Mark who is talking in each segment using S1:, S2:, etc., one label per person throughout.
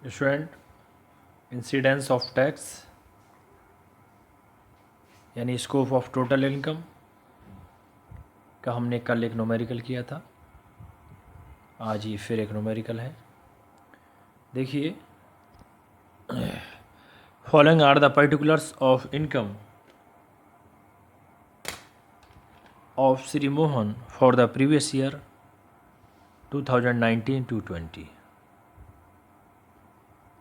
S1: Student, incidence of tax यानी scope of total income का हमने कल एक न्यूमेरिकल किया था। आज ये फिर एक न्यूमेरिकल है। देखिए, following are the particulars of income of Shri Mohan for the previous year 2019-20।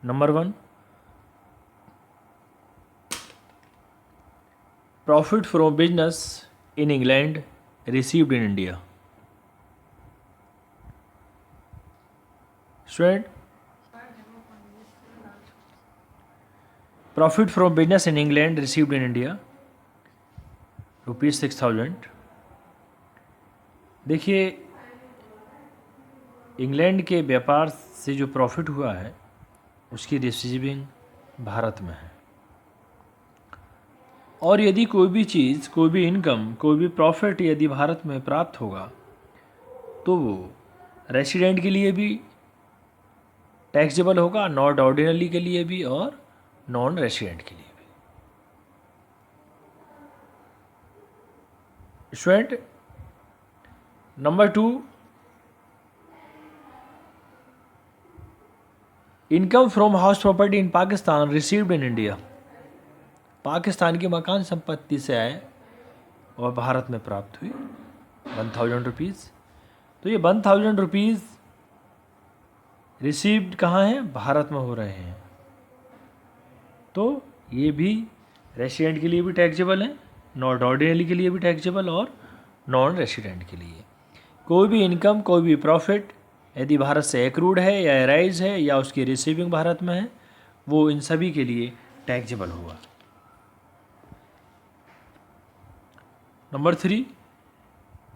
S1: Number 1, profit from business in England received in India. Student, profit from business in England received in India ₹6,000। देखिए, England के व्यापार से जो profit हुआ है उसकी receiving Bharat में है। और यदि कोई भी चीज़, कोई भी इनकम, कोई भी प्रॉफिट यदि भारत में प्राप्त होगा तो वो रेसिडेंट के लिए भी टैक्सेबल होगा, नॉट ऑर्डिनरी के लिए भी और नॉन रेसिडेंट के लिए भी। Student, number 2, income from house property in Pakistan received in India. Pakistan की मकान संपत्ति से आए और भारत में प्राप्त हुई ₹1,000। तो ये ₹1,000 रिसीव्ड कहाँ हैं? भारत में हो रहे हैं। तो ये भी रेसिडेंट के लिए भी टैक्सेबल है, नॉट ऑर्डिनरी के लिए भी टैक्सेबल और नॉन रेसिडेंट के लिए। कोई भी इनकम, कोई भी प्रॉफिट यदि भारत से एक्रूड है या एराइज है या उसकी रिसीविंग भारत में है, वो इन सभी के लिए टैक्सेबल होगा। Number 3,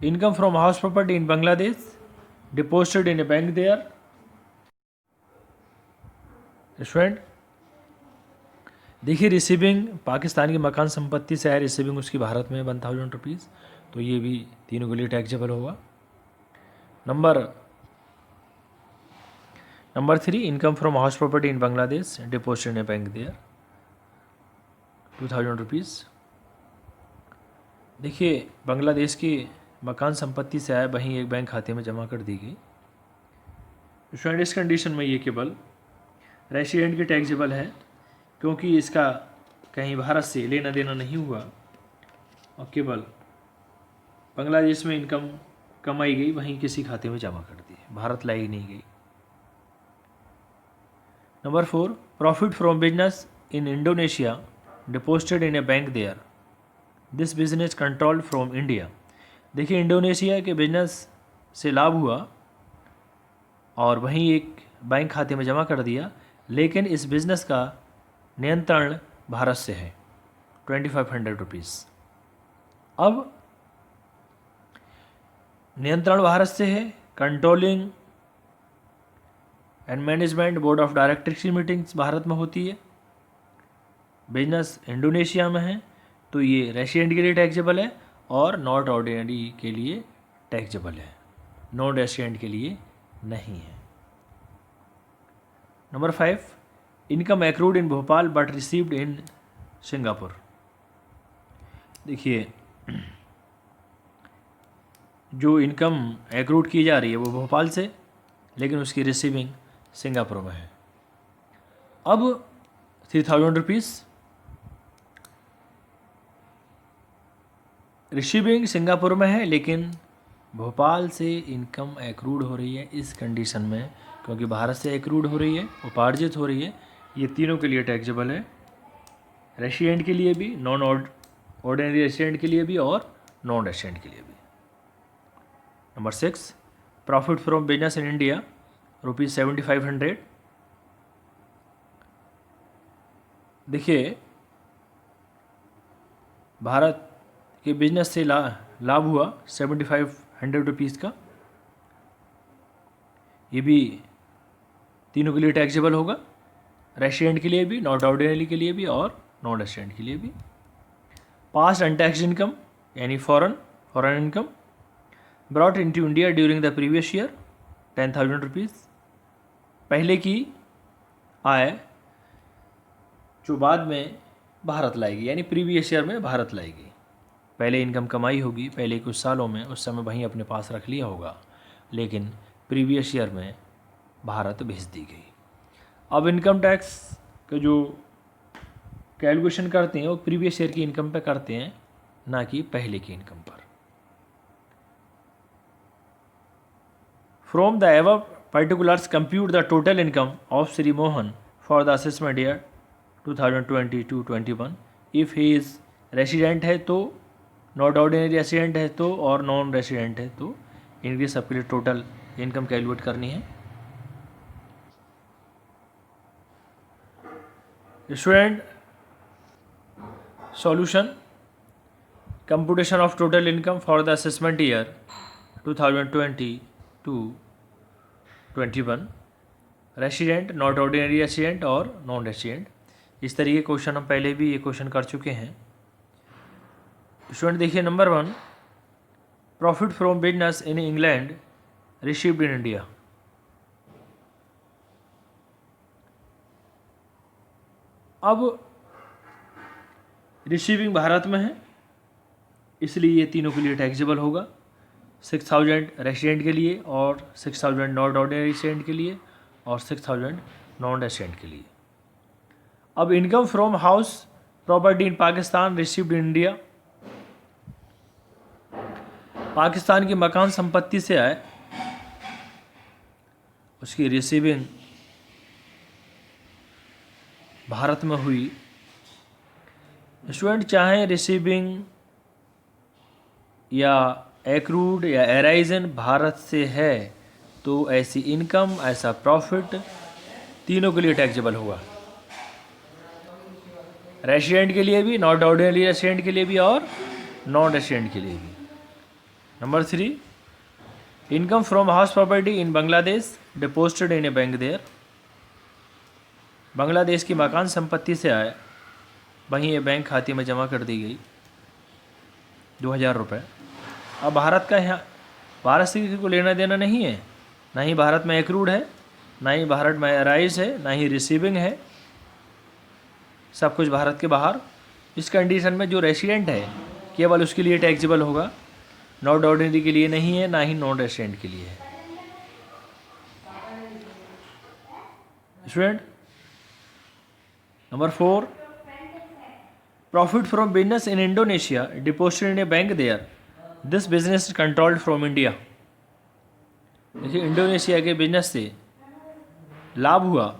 S1: income from house property in Bangladesh deposited in a bank there. Student, देखिए, रिसीविंग पाकिस्तान की मकान संपत्ति से है, रिसीविंग उसकी भारत में ₹1,000, तो ये भी तीनों के लिए टैक्सेबल होगा। Number 3, income from house property in Bangladesh deposited in a bank there ₹2,000। देखिए, बांग्लादेश की मकान संपत्ति से आया वहीं एक बैंक खाते में जमा कर दी गई। स्टूडेंट, इस कंडीशन में ये केवल रेसिडेंट की टैक्सेबल है क्योंकि इसका कहीं भारत से लेना देना नहीं हुआ और केवल बांग्लादेश में इनकम कमाई गई, वहीं किसी खाते में जमा कर दी, भारत लाई नहीं गई। Number 4, profit from business in Indonesia deposited in a bank there, this business controlled from India. देखिए, इंडोनेशिया के बिजनेस से लाभ हुआ और वहीं एक बैंक खाते में जमा कर दिया, लेकिन इस बिज़नेस का नियंत्रण भारत से है, ₹2,500। अब नियंत्रण भारत से है, controlling and management board of directors की मीटिंग्स भारत में होती है, बिजनेस इंडोनेशिया में है, तो ये रेसिडेंट के लिए टैक्सेबल है और नॉट ऑर्डिनरी के लिए टैक्सेबल है, नॉन रेसिडेंट के लिए नहीं है। Number 5, income accrued in Bhopal but received in Singapore. देखिए, जो इनकम एक्रूड की जा रही है वो भोपाल से, लेकिन उसकी रिसीविंग सिंगापुर में है। अब ₹3,000 रिसीविंग सिंगापुर में है, लेकिन भोपाल से इनकम एक्रूड हो रही है इस कंडीशन में, क्योंकि भारत से एक्रूड हो रही है, उपार्जित हो रही है। ये तीनों के लिए टैक्सेबल है, रेसिडेंट के लिए भी, नॉन ऑर्डिनरी रेसिडेंट के लिए भी और नॉन रेसिडेंट के लिए भी। Number 6, profit from business in India ₹7,500। देखिए, भारत के बिजनेस से लाभ हुआ ₹7,500 का, ये भी तीनों के लिए टैक्सेबल होगा, रेसिडेंट के लिए भी, नॉट ऑर्डिनरी के लिए भी और नॉन रेसिडेंट के लिए भी। पास्ट अनटैक्स्ड इनकम यानी foreign income brought into India during the previous year ₹10,000। पहले की आय जो बाद में भारत लाएगी, यानी प्रीवियस ईयर में भारत लाएगी। पहले इनकम कमाई होगी पहले कुछ सालों में, उस समय वहीं अपने पास रख लिया होगा, लेकिन प्रीवियस ईयर में भारत भेज दी गई। अब इनकम टैक्स का जो कैलकुलेशन करते हैं वो प्रीवियस ईयर की इनकम पे करते हैं, ना कि पहले की इनकम पर। From the above particulars compute the total income of Sri Mohan for the assessment year 2020-21। if he is resident है तो, नॉट ऑर्डिनरी रेसिडेंट है तो, और नॉन रेसिडेंट है तो इनके सबके लिए टोटल इनकम कैलकुलेट करनी है। Student solution, computation of total income for the assessment year 2020-21, resident, not ordinary resident और नॉन रेसिडेंट। इस तरीके के क्वेश्चन हम पहले भी ये क्वेश्चन कर चुके हैं। स्टूडेंट देखिए number 1, profit from business in England received in India. अब रिसीविंग भारत में है, इसलिए ये तीनों के लिए टैक्सेबल होगा। 6000 रेसिडेंट के लिए और 6000 नॉट ऑर्डिनरी रेसिडेंट के लिए और 6000 नॉन रेसिडेंट के लिए। अब income from house property in Pakistan received in India, Pakistan की मकान संपत्ति से आए उसकी रिसीविंग भारत में हुई। स्टूडेंट चाहे रिसीविंग या एक्रूड या एराइजन भारत से है तो ऐसी इनकम, ऐसा प्रॉफिट तीनों के लिए टैक्सेबल होगा, रेसिडेंट के लिए भी, नॉट ऑर्डिनरी रेसिडेंट के लिए भी और नॉन रेसिडेंट के लिए भी। Number 3, income from house property in Bangladesh deposited in a bank there, Bangladesh की मकान संपत्ति से आए वहीं ये बैंक खाते में जमा कर दी गई 2000 रुपये। अब भारत का यहाँ, भारत से किसी को लेना देना नहीं है, ना ही भारत में एक्रूड है, ना ही भारत में राइज है, ना ही रिसीविंग है, सब कुछ भारत के बाहर। इस कंडीशन में जो रेसिडेंट है केवल उसके लिए टैक्सेबल होगा, नॉट ऑर्डिनरी के लिए नहीं है, ना ही नॉन रेसिडेंट के लिए है। Student number 4, profit from business in Indonesia deposited in a bank there, this business controlled from India. देखिए इंडोनेशिया के बिजनेस से लाभ हुआ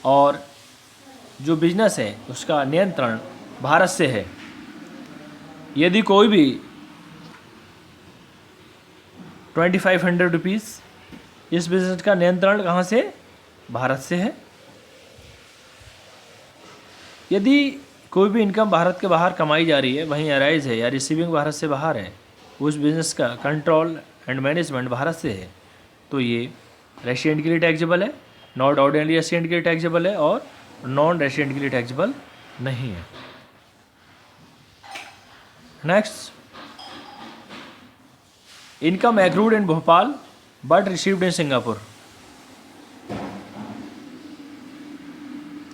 S1: और जो बिजनेस है उसका नियंत्रण भारत से है। यदि कोई भी 2500 रुपीज़, इस बिजनेस का नियंत्रण कहाँ से, भारत से है। यदि कोई भी इनकम भारत के बाहर कमाई जा रही है, वहीं अराइज है या रिसीविंग भारत से बाहर है, उस बिज़नेस का कंट्रोल एंड मैनेजमेंट भारत से है, तो ये रेसिडेंट के लिए टैक्सेबल है, नॉट ऑर्डिनरी रेसिडेंट के लिए टैक्सेबल है और नॉन रेसिडेंट के लिए टैक्सेबल नहीं है। Next, income accrued in Bhopal but received in Singapore.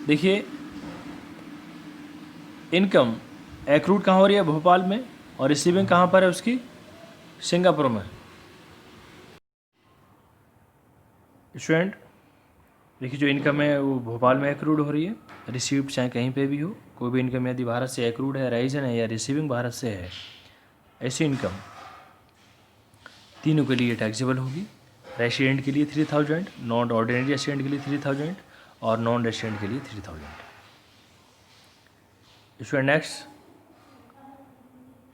S1: देखिए इनकम एक्रूड कहाँ हो रही है, भोपाल में, और रिसीविंग कहाँ पर है उसकी, सिंगापुर में। स्टूडेंट देखिए जो इनकम है वो भोपाल में एक्रूड हो रही है, रिसीव्ड चाहे कहीं पे भी हो, कोई भी इनकम यदि भारत से एक्रूड है, राइजन है या रिसीविंग भारत से है, ऐसी इनकम तीनों के लिए टैक्सेबल होगी। रेसिडेंट के लिए 3000, नॉन ऑर्डिनरी रेसिडेंट के लिए 3000 और नॉन रेसिडेंट के लिए 3000। Student next,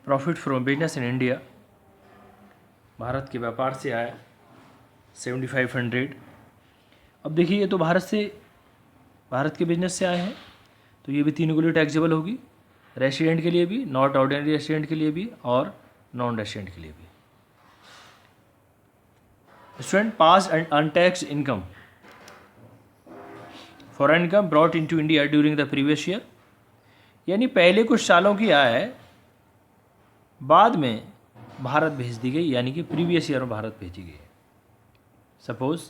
S1: profit from business in India, Bharat के व्यापार से आया 7500। अब देखिए ये तो भारत के बिजनेस से आए हैं, तो ये भी तीनों के लिए टैक्सेबल होगी, रेसिडेंट के लिए भी, नॉट ऑर्डिनरी रेसिडेंट के लिए भी और नॉन रेसिडेंट के लिए भी। Student pass and untaxed income, foreign income brought into India during the previous year, यानी पहले कुछ सालों की आय बाद में भारत भेज दी गई, यानी कि प्रीवियस ईयर में भारत भेजी गई। सपोज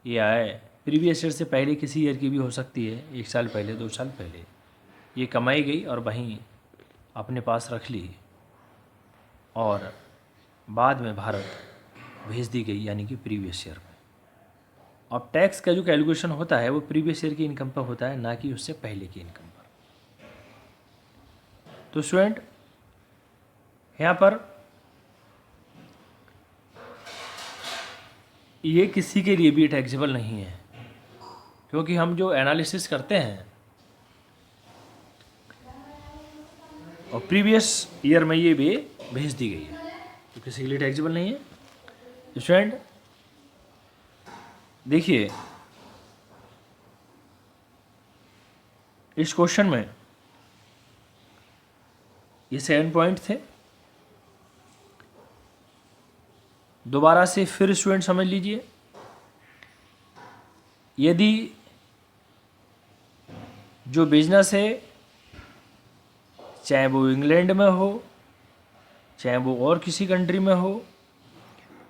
S1: ये आय प्रीवियस ईयर से पहले किसी ईयर की भी हो सकती है, 1 साल पहले, 2 साल पहले। ये कमाई गई और वहीं अपने पास रख ली और बाद में भारत भेज दी गई, यानी कि प्रीवियस ईयर में। अब टैक्स का जो कैलकुलेशन होता है वो प्रीवियस ईयर की इनकम पर होता है, ना कि उससे पहले की इनकम पर। तो स्टूडेंट यहाँ पर ये किसी के लिए भी टैक्सेबल नहीं है, क्योंकि हम जो एनालिसिस करते हैं और प्रीवियस ईयर में ये भी भेज दी गई है, तो किसी के लिए टैक्सेबल नहीं है। स्टूडेंट देखिए, इस क्वेश्चन में ये 7 पॉइंट थे। दोबारा से फिर स्टूडेंट समझ लीजिए, यदि जो बिजनेस है, चाहे वो इंग्लैंड में हो, चाहे वो और किसी कंट्री में हो,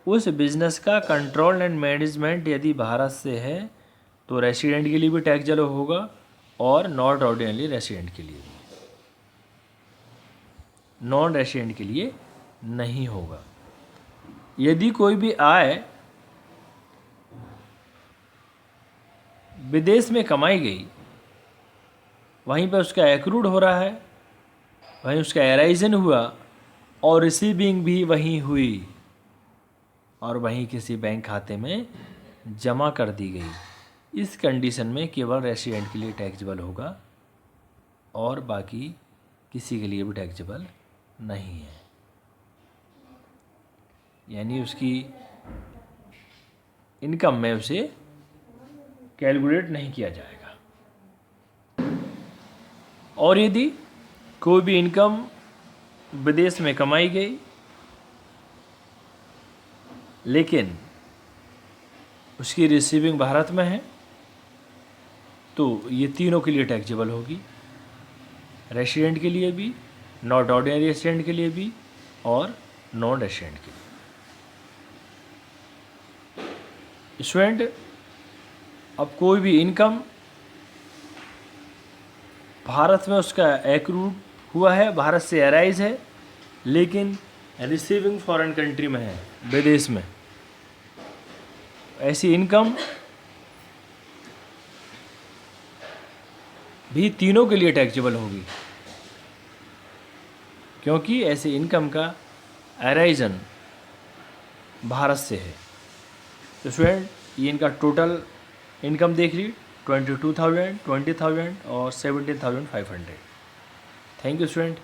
S1: उस बिज़नेस का कंट्रोल एंड मैनेजमेंट यदि भारत से है तो रेसिडेंट के लिए भी टैक्सेबल होगा और नॉन ऑर्डिनरी रेसिडेंट के लिए भी। नॉन रेसिडेंट के लिए नहीं होगा। यदि कोई भी आय विदेश में कमाई गई, वहीं पर उसका एक्रूड हो रहा है, वहीं उसका एराइजन हुआ और रिसीविंग भी वहीं हुई और वहीं किसी बैंक खाते में जमा कर दी गई, इस कंडीशन में केवल रेसिडेंट के लिए टैक्सेबल होगा और बाकी किसी के लिए भी टैक्सेबल नहीं है। यानी उसकी इनकम में उसे कैलकुलेट नहीं किया जाएगा। और यदि कोई भी इनकम विदेश में कमाई गई लेकिन उसकी रिसीविंग भारत में है, तो ये तीनों के लिए टैक्सेबल होगी, रेसिडेंट के लिए भी, नॉट ऑर्डिनरी रेसिडेंट के लिए भी और नॉन रेसिडेंट के लिए। स्टूडेंट, अब कोई भी इनकम भारत में उसका एक्रूड हुआ है, भारत से अराइज है, लेकिन रिसीविंग फॉरेन कंट्री में है, विदेश में, ऐसी इनकम भी तीनों के लिए टैक्सेबल होगी, क्योंकि ऐसी इनकम का अराइजन भारत से है। तो स्टूडेंट, ये इनका टोटल इनकम देख ली, 22,000, 20,000 और 17,500। Thank you student.